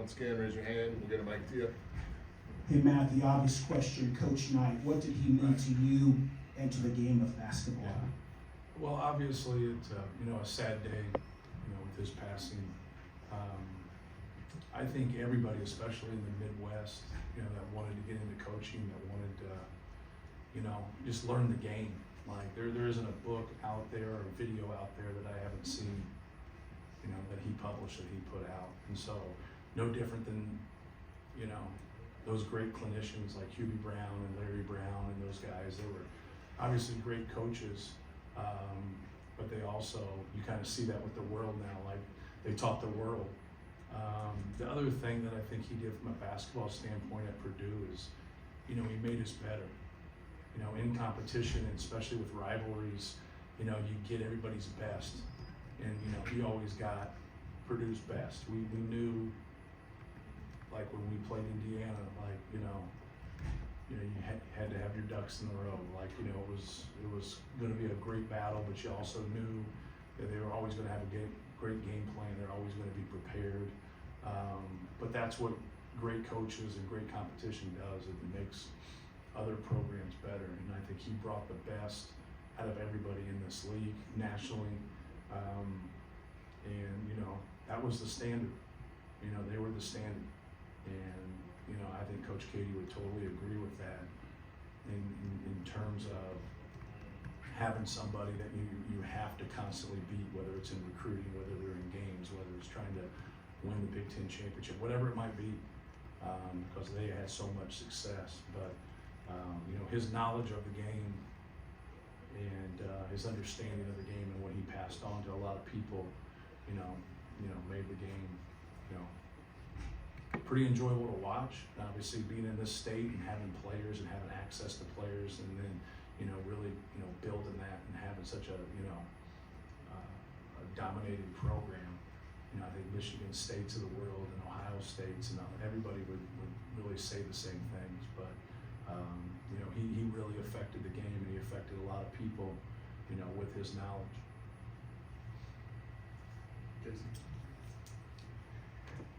once again, raise your hand, we'll get a mic to you. Hey Matt, the obvious question, Coach Knight, what did he mean to you and to the game of basketball? Yeah. Well, obviously it's a sad day, with his passing. I think everybody, especially in the Midwest, that wanted to get into coaching, that wanted to, just learn the game. Like there isn't a book out there or a video out there that I haven't seen, that he published, that he put out. And so no different than, those great clinicians like Hubie Brown and Larry Brown and those guys. They were obviously great coaches, but they also, you kind of see that with the world now, like they taught the world. The other thing that I think he did from a basketball standpoint at Purdue is, he made us better. In competition, and especially with rivalries, you get everybody's best. And, he always got Purdue's best. We knew, like when we played Indiana, like, you had to have your ducks in a row. Like, it was going to be a great battle, but you also knew that they were always going to have a great game plan. They're always going to be prepared. But that's what great coaches and great competition does. It makes other programs better. And I think he brought the best out of everybody in this league nationally. And, that was the standard. They were the standard. And, I think Coach Katie would totally agree with that in terms of having somebody that you have to constantly beat, whether it's in recruiting, whether they're in games, whether it's trying to win the Big Ten championship, whatever it might be, because they had so much success. But, his knowledge of the game and his understanding of the game and what he passed on to a lot of people, made the game, pretty enjoyable to watch. And obviously being in this state and having players and having access to players, and then, really, building that and having such a dominating program. I think Michigan States of the world and Ohio States and everybody would really say the same things. But, he really affected the game, and he affected a lot of people, with his knowledge. Jason?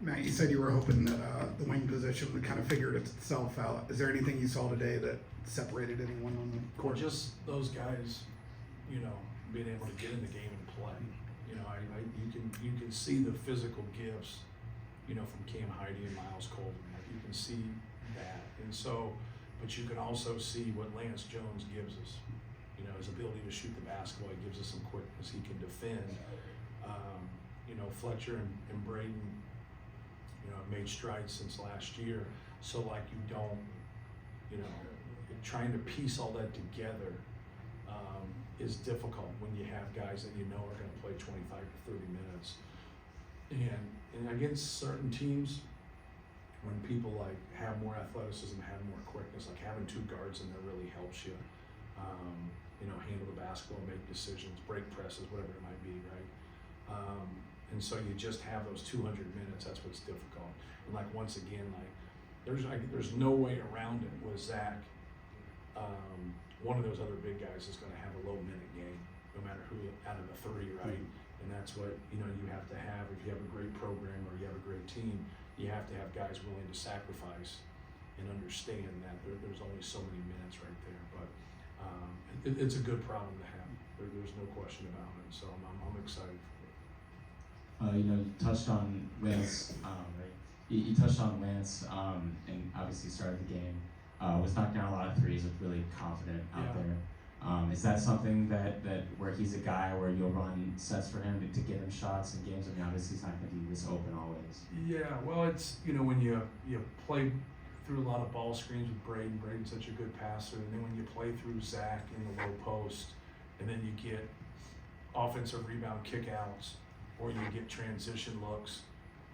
Matt, you said you were hoping that the wing position would kind of figure itself out. Is there anything you saw today that separated anyone on the court? Just those guys, being able to get in the game and play. You can see the physical gifts, from Cam Heide and Miles Colton. Like you can see that, and so, but you can also see what Lance Jones gives us. His ability to shoot the basketball. He gives us some quickness. He can defend. Fletcher and Braden, have made strides since last year. So like you don't, trying to piece all that together is difficult when you have guys that are going to play 25 to 30 minutes. And against certain teams, when people like have more athleticism, have more quickness, like having two guards in there really helps you, handle the basketball, make decisions, break presses, whatever it might be, right? And so you just have those 200 minutes. That's what's difficult. And like once again, like there's no way around it with Zach. One of those other big guys is going to have a low minute game, no matter who out of the three, right? And that's what you have to have. If you have a great program or you have a great team, you have to have guys willing to sacrifice and understand that there's only so many minutes right there. But it's a good problem to have. There's no question about it. So I'm excited for it. You touched on Lance, right? You touched on Lance, and obviously started the game. Was knocking down a lot of threes, looked really confident out there. Is that something that where he's a guy where you'll run sets for him to get him shots in games? I mean, obviously he's not going to be this open always. Yeah, well, it's when you play through a lot of ball screens with Braden's such a good passer, and then when you play through Zach in the low post, and then you get offensive rebound kickouts, or you get transition looks,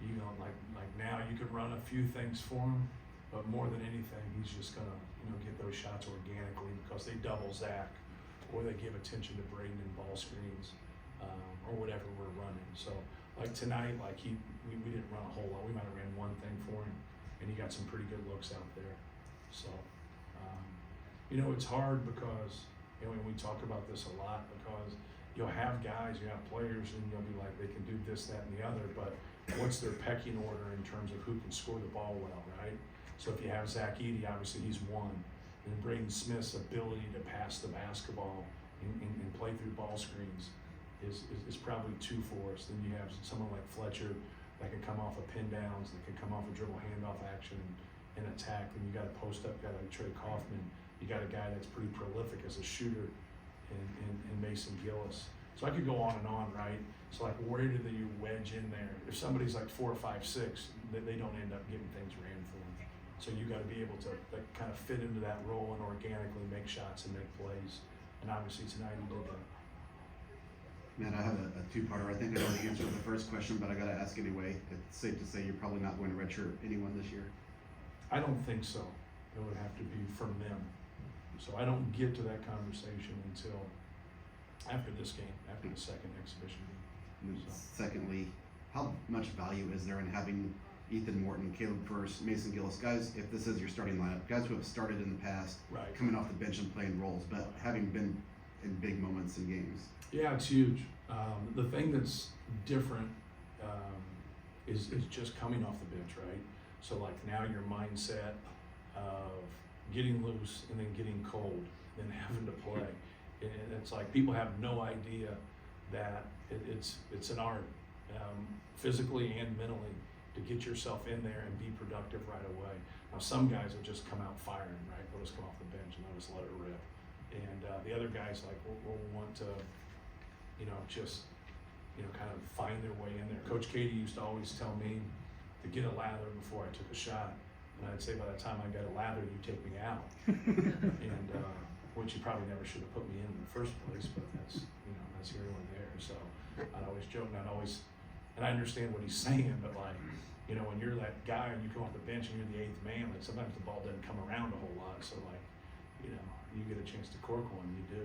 like now you can run a few things for him, but more than anything, he's just gonna get those shots organically because they double Zach, or they give attention to Braden in ball screens, or whatever we're running. So like tonight, like we didn't run a whole lot. We might have ran one thing for him, and he got some pretty good looks out there. So it's hard because we talk about this a lot, because you'll have guys, you have players, and you'll be like, they can do this, that, and the other, but what's their pecking order in terms of who can score the ball well, right? So if you have Zach Edey, obviously he's one. And Braden Smith's ability to pass the basketball and play through ball screens is probably two for us. Then you have someone like Fletcher that can come off of pin downs, that can come off a dribble handoff action and attack. Then you got a post up guy like Trey Kaufman. You got a guy that's pretty prolific as a shooter in Mason Gillis. So I could go on and on, right? So like, where do you wedge in there? If somebody's like 4 or 5, 6, they don't end up getting things ran for them. So you got to be able to like kind of fit into that role and organically make shots and make plays. And obviously tonight he did that. Man, I have a two-parter. I think I know the answer to the first question, but I gotta ask anyway. It's safe to say you're probably not going to redshirt anyone this year. I don't think so. It would have to be from them. So I don't get to that conversation until after this game, after the second exhibition game. And then So. secondly, how much value is there in having Ethan Morton, Caleb First, Mason Gillis, guys, if this is your starting lineup, guys who have started in the past, Right. coming off the bench and playing roles, but having been in big moments in games? Yeah, it's huge. The thing that's different is just coming off the bench, right? So like now your mindset of getting loose and then getting cold and then having to play. And it's like people have no idea that it's an art, physically and mentally, to get yourself in there and be productive right away. Now some guys will just come out firing, right? They'll just come off the bench and they'll just let it rip. And the other guys like will want to, just, kind of find their way in there. Coach Katie used to always tell me to get a lather before I took a shot. And I'd say by the time I got a lather, you take me out. And which you probably never should have put me in the first place, but that's here or there. So I'd always joke, and I understand what he's saying, but like, when you're that guy and you come off the bench and you're the 8th man, like sometimes the ball doesn't come around a whole lot. So like, you get a chance to cork one, you do.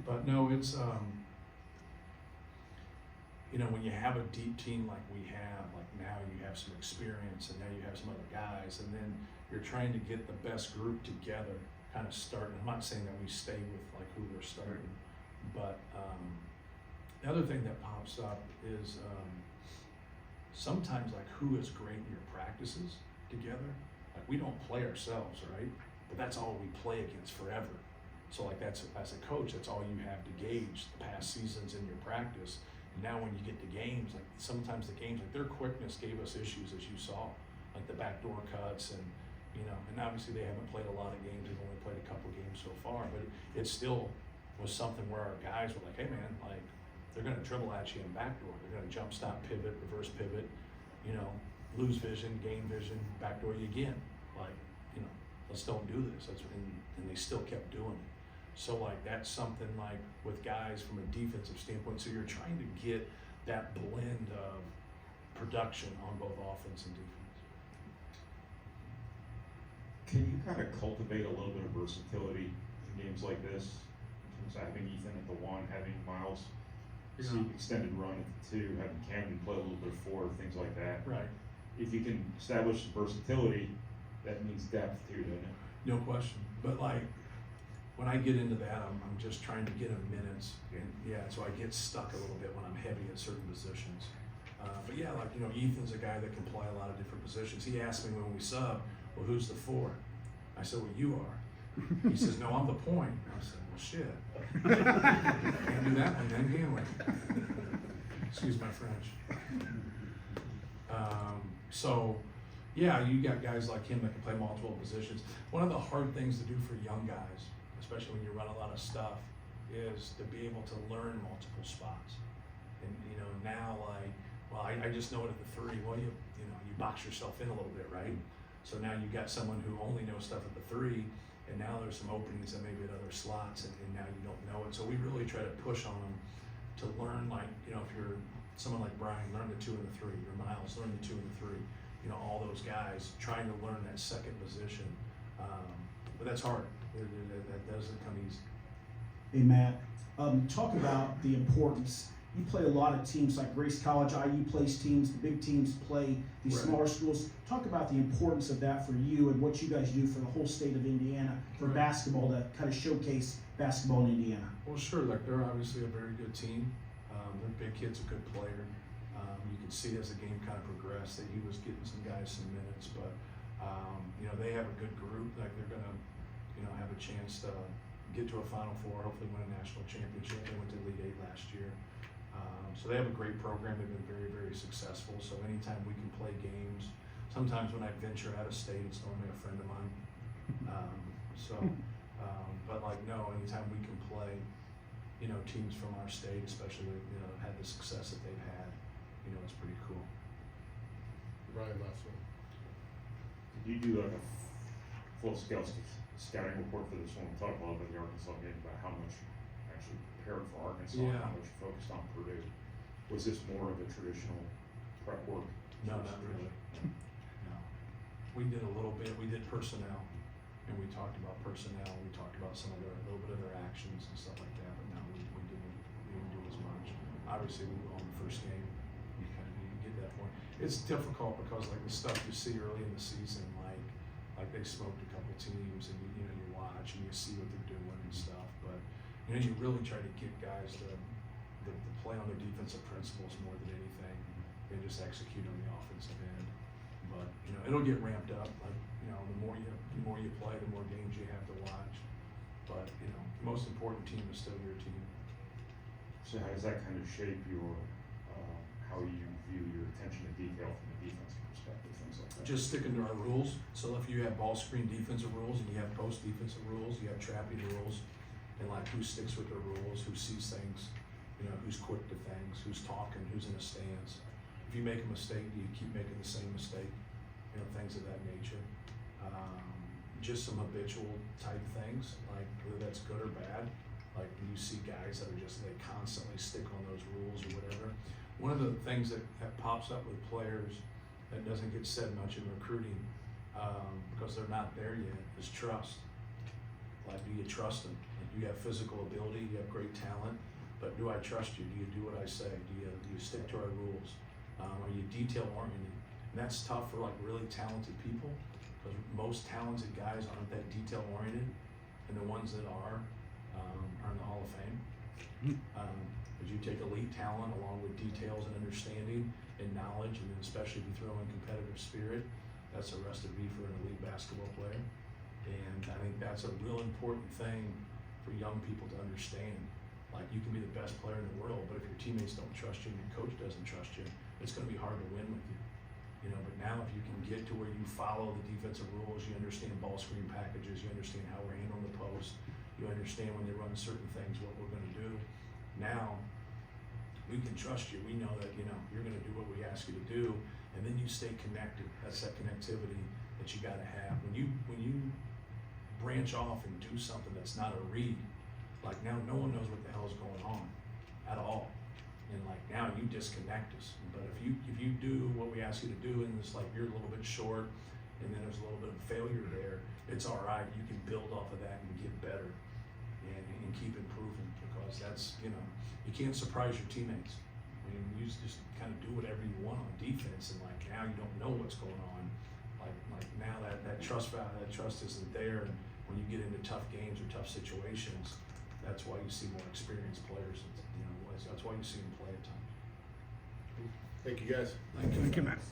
But no, it's, when you have a deep team like we have, like now you have some experience and now you have some other guys, and then you're trying to get the best group together, kind of starting. I'm not saying that we stay with like who we're starting, but the other thing that pops up is sometimes like who is great in your practices together. Like we don't play ourselves, right? But that's all we play against forever. So like that's, as a coach, that's all you have to gauge the past seasons in your practice. And now when you get to games, like sometimes the games, like their quickness gave us issues, as you saw, like the backdoor cuts and obviously they haven't played a lot of games, they've only played a couple games so far, but it still was something where our guys were like, hey man, like they're gonna dribble at you in backdoor, they're gonna jump stop, pivot, reverse pivot, lose vision, gain vision, backdoor you again. Like, let's don't do this. And they still kept doing it. So like that's something like with guys from a defensive standpoint, so you're trying to get that blend of production on both offense and defense. Can you kind of cultivate a little bit of versatility in games like this? In terms of having Ethan at the 1, having Miles see extended run at the 2, having Camden play a little bit of 4, things like that. Right. If you can establish versatility, that means depth too, doesn't it? No question. But like when I get into that, I'm just trying to get him minutes, and so I get stuck a little bit when I'm heavy at certain positions. But yeah, like Ethan's a guy that can play a lot of different positions. He asked me when we sub, well, who's the 4? I said, well, you are. He says, no, I'm the point. I said, well, shit. Can't do that one, then can we? Excuse my French. So, yeah, you got guys like him that can play multiple positions. One of the hard things to do for young guys, especially when you run a lot of stuff, is to be able to learn multiple spots. And now like, well, I just know it at the 3. Well, you box yourself in a little bit, right? So now you've got someone who only knows stuff at the 3, and now there's some openings that maybe at other slots, and now you don't know it. So we really try to push on them to learn, like, if you're someone like Brian, learn the 2 and the 3, or Miles, learn the 2 and the 3. All those guys trying to learn that second position. But that's hard. That doesn't come easy. Hey Matt, talk about the importance. You play a lot of teams like Grace College, IU plays teams, the big teams play these Right. smaller schools. Talk about the importance of that for you and what you guys do for the whole state of Indiana for Right. basketball to kind of showcase basketball in Indiana. Well, sure. Like they're obviously a very good team. They're big kids, a good player. You could see as the game kind of progressed that he was getting some guys some minutes, but you know, they have a good group. Like they're gonna, you know, have a chance to get to a Final Four, hopefully win a national championship. They went to Elite Eight last year. So they have a great program. They've been very, very successful. So anytime we can play games, sometimes when I venture out of state, it's normally a friend of mine. But like, no, anytime we can play, you know, teams from our state, especially, you know, had the success that they've had, you know, it's pretty cool. Ryan, last one. Did you do like a full scale scouting report for this one? We talked a lot about the Arkansas game, about how much actually prepared for Arkansas, Yeah. how much you focused on Purdue. Was this more of a traditional prep work? No, not really. No. We did a little bit, we did personnel, and we talked about personnel, we talked about some of their, a little bit of their actions and stuff like that, but no, we didn't do as much. Obviously, we go on the first game, you kind of, you get that point. It's difficult because like the stuff you see early in the season, like they smoked a couple teams and you know, you watch and you see what they're doing and stuff, but you know, you really try to get guys to play on their defensive principles more than anything, and just execute on the offensive end. But you know, it'll get ramped up. Like you know, the more you play, the more games you have to watch. But you know, the most important team is still your team. So how does that kind of shape your, how you view your attention to detail from a defensive perspective, things like that? Just sticking to our rules. So if you have ball screen defensive rules and you have post defensive rules, you have trapping rules, and like who sticks with the rules, who sees things, you know, who's quick to things, who's talking, who's in a stance. If you make a mistake, do you keep making the same mistake? You know, things of that nature. Just some habitual type things, like whether that's good or bad. Like you see guys that are just, they constantly stick on those rules or whatever. One of the things that pops up with players that doesn't get said much in recruiting, because they're not there yet, is trust. Like, do you trust them? Like, you have physical ability, you have great talent, but do I trust you? Do you do what I say? Do you stick to our rules? Are you detail oriented? And that's tough for like really talented people, because most talented guys aren't that detail oriented, and the ones that are in the Hall of Fame. As you take elite talent along with details and understanding and knowledge, and then especially if you throw in competitive spirit, that's a recipe for an elite basketball player. And I think that's a real important thing for young people to understand. Like, you can be the best player in the world, but if your teammates don't trust you and your coach doesn't trust you, it's going to be hard to win with you. You know, but now if you can get to where you follow the defensive rules, you understand ball screen packages, you understand how we're handling the post, you understand when they run certain things, what we're going to do. Now, we can trust you. We know that, you know, you're going to do what we ask you to do, and then you stay connected. That's that connectivity that you got to have. When you branch off and do something that's not a read, like now no one knows what the hell is going on at all. And like now you disconnect us. But if you do what we ask you to do, and it's like you're a little bit short, and then there's a little bit of failure there, it's all right. You can build off of that and get better, and keep improving, because that's, you know, you can't surprise your teammates. I mean, you just kind of do whatever you want on defense, and like now you don't know what's going on. Like now that trust isn't there, and when you get into tough games or tough situations, that's why you see more experienced players. You know, that's why you see them play at times. Thank you, guys. Thank you, Matt.